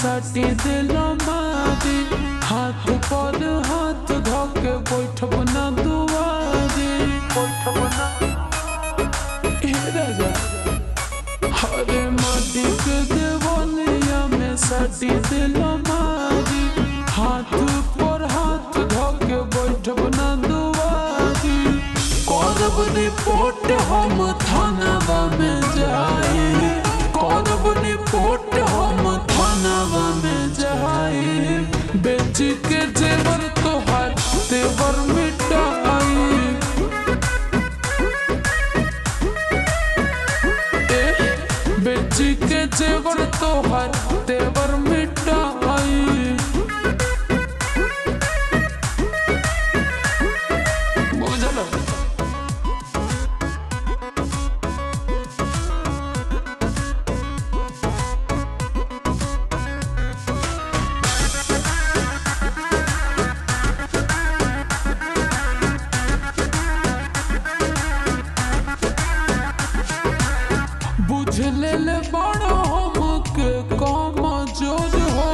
साटी दिल मारी हाथ पर हाथ धोके बैठब ना दुआरी राजा हरे माटी के देवलिया में साटी दिल मारी हाथ पर हाथ धोके बैठब ना दुआरी करब रिपोर्ट हम थानावा में जाए करब रिपोर्ट हम थानावा में जाए बेच के जेवर तोहार तेवर मिटाई बेच के जेवर तोहार तेवर मिटाई बुझल बुझले ले बड़ा हमके काम जोर हो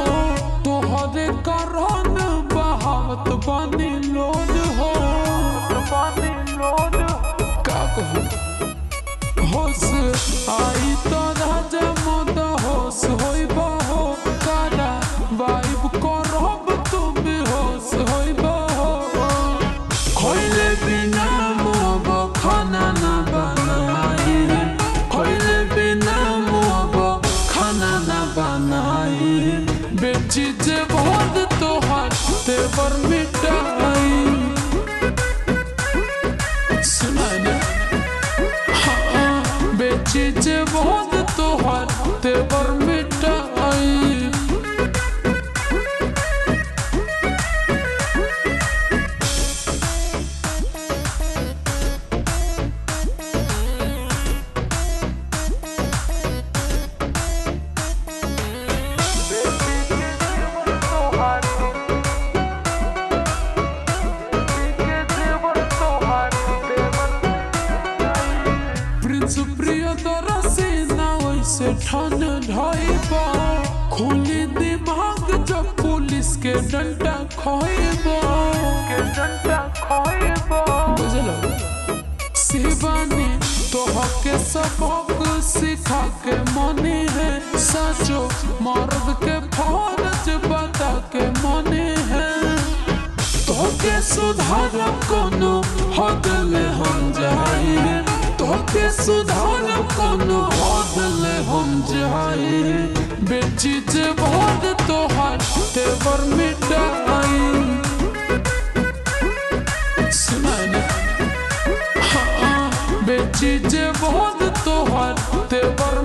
तोहरे कारण बहावत बानी लोड हो का कहूँ होश आई तो राजा मद होश होइबा हो कारा वाइब करब तुम होश होइबा हो खोइले बिना मोब खाना ना बनाई खोइले बिना मोब खाना ना बनाई बेची जे बहुत तोहार तेवर मिटाई सुना ना हाँ बेची जे बहुत तोहार तेवर मिटाई प्रिय तरसी ना वैसे ठन ढाइबा खुली दिमाग जब पुलिस के डंडा खोइबा बुझलो शिवानी तोहके सबक सिखा के मने है सचो मर्द के फर्ज बता के मने है तोहके सुधार कोनो हद ले हम जाए तोहके सुधार कोनो हद ले हम जाए बेची जे बहुत तोहार तेवर मिटाई सुना ना हाँ बेची जे बहुत तोहार तेवर